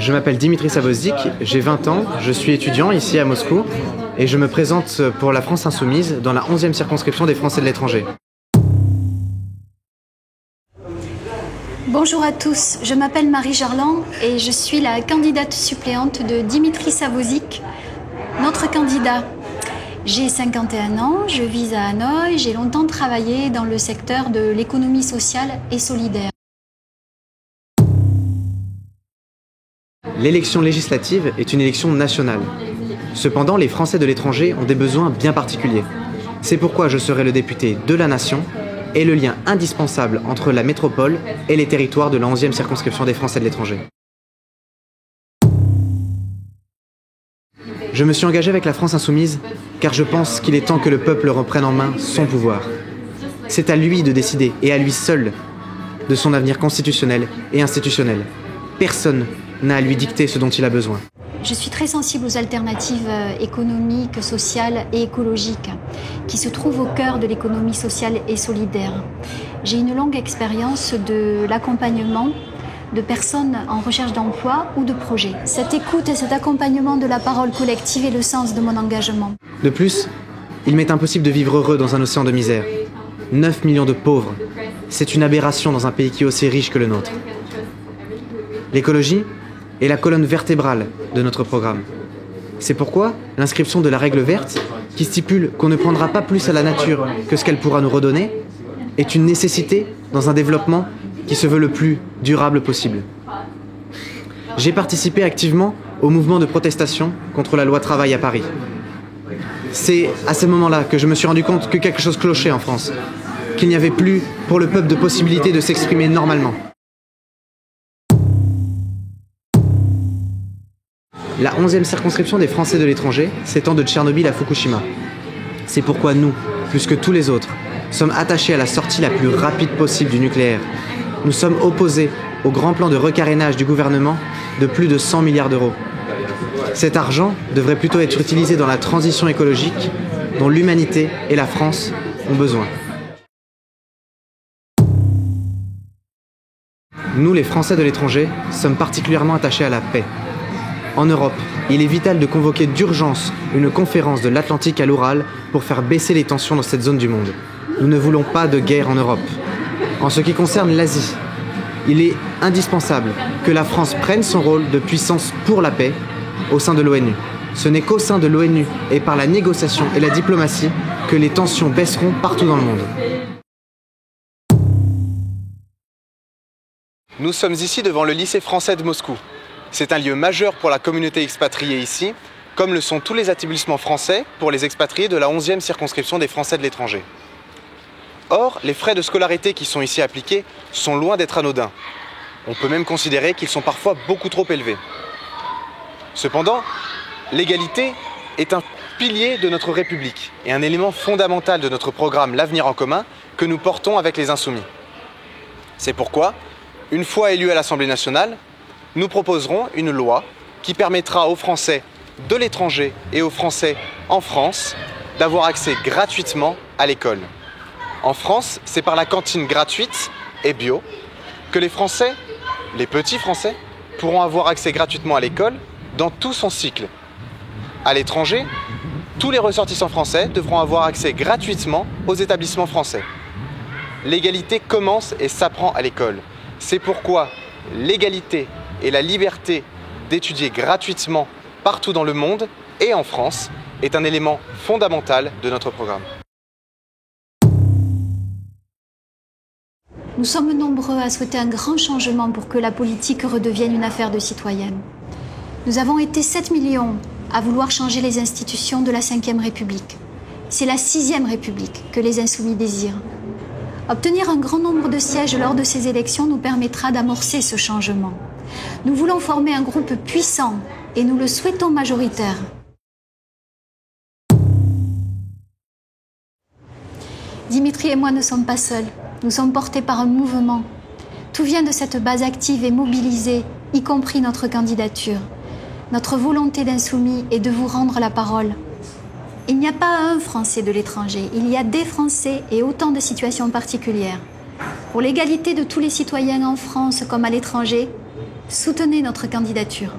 Je m'appelle Dimitri Savozik, j'ai 20 ans, je suis étudiant ici à Moscou et je me présente pour la France Insoumise dans la 11e circonscription des Français de l'étranger. Bonjour à tous, je m'appelle Marie Jarlan et je suis la candidate suppléante de Dimitri Savozik, notre candidat. J'ai 51 ans, je vis à Hanoï, j'ai longtemps travaillé dans le secteur de l'économie sociale et solidaire. L'élection législative est une élection nationale. Cependant, les Français de l'étranger ont des besoins bien particuliers. C'est pourquoi je serai le député de la nation et le lien indispensable entre la métropole et les territoires de la 11e circonscription des Français de l'étranger. Je me suis engagé avec la France Insoumise car je pense qu'il est temps que le peuple reprenne en main son pouvoir. C'est à lui de décider, et à lui seul, de son avenir constitutionnel et institutionnel. Personne n'a à lui dicter ce dont il a besoin. Je suis très sensible aux alternatives économiques, sociales et écologiques qui se trouvent au cœur de l'économie sociale et solidaire. J'ai une longue expérience de l'accompagnement de personnes en recherche d'emploi ou de projets. Cette écoute et cet accompagnement de la parole collective est le sens de mon engagement. De plus, il m'est impossible de vivre heureux dans un océan de misère. 9 millions de pauvres. C'est une aberration dans un pays qui est aussi riche que le nôtre. L'écologie est la colonne vertébrale de notre programme. C'est pourquoi l'inscription de la règle verte, qui stipule qu'on ne prendra pas plus à la nature que ce qu'elle pourra nous redonner, est une nécessité dans un développement qui se veut le plus durable possible. J'ai participé activement au mouvement de protestation contre la loi travail à Paris. C'est à ce moment-là que je me suis rendu compte que quelque chose clochait en France, qu'il n'y avait plus pour le peuple de possibilité de s'exprimer normalement. La 11e circonscription des Français de l'étranger s'étend de Tchernobyl à Fukushima. C'est pourquoi nous, plus que tous les autres, sommes attachés à la sortie la plus rapide possible du nucléaire. Nous sommes opposés au grand plan de recarénage du gouvernement de plus de 100 milliards d'euros. Cet argent devrait plutôt être utilisé dans la transition écologique dont l'humanité et la France ont besoin. Nous, les Français de l'étranger, sommes particulièrement attachés à la paix. En Europe, il est vital de convoquer d'urgence une conférence de l'Atlantique à l'Oural pour faire baisser les tensions dans cette zone du monde. Nous ne voulons pas de guerre en Europe. En ce qui concerne l'Asie, il est indispensable que la France prenne son rôle de puissance pour la paix au sein de l'ONU. Ce n'est qu'au sein de l'ONU et par la négociation et la diplomatie que les tensions baisseront partout dans le monde. Nous sommes ici devant le lycée français de Moscou. C'est un lieu majeur pour la communauté expatriée ici, comme le sont tous les établissements français pour les expatriés de la 11e circonscription des Français de l'étranger. Or, les frais de scolarité qui sont ici appliqués sont loin d'être anodins. On peut même considérer qu'ils sont parfois beaucoup trop élevés. Cependant, l'égalité est un pilier de notre République et un élément fondamental de notre programme L'Avenir en commun que nous portons avec les Insoumis. C'est pourquoi, une fois élus à l'Assemblée nationale, nous proposerons une loi qui permettra aux Français de l'étranger et aux Français en France d'avoir accès gratuitement à l'école. En France, c'est par la cantine gratuite et bio que les Français, les petits Français, pourront avoir accès gratuitement à l'école dans tout son cycle. À l'étranger, tous les ressortissants français devront avoir accès gratuitement aux établissements français. L'égalité commence et s'apprend à l'école. C'est pourquoi l'égalité et la liberté d'étudier gratuitement partout dans le monde et en France est un élément fondamental de notre programme. Nous sommes nombreux à souhaiter un grand changement pour que la politique redevienne une affaire de citoyens. Nous avons été 7 millions à vouloir changer les institutions de la 5e République. C'est la 6e République que les Insoumis désirent. Obtenir un grand nombre de sièges lors de ces élections nous permettra d'amorcer ce changement. Nous voulons former un groupe puissant et nous le souhaitons majoritaire. Dimitri et moi ne sommes pas seuls. Nous sommes portés par un mouvement. Tout vient de cette base active et mobilisée, y compris notre candidature. Notre volonté d'insoumis est de vous rendre la parole. Il n'y a pas un Français de l'étranger, il y a des Français et autant de situations particulières. Pour l'égalité de tous les citoyens en France comme à l'étranger, Soutenez notre candidature.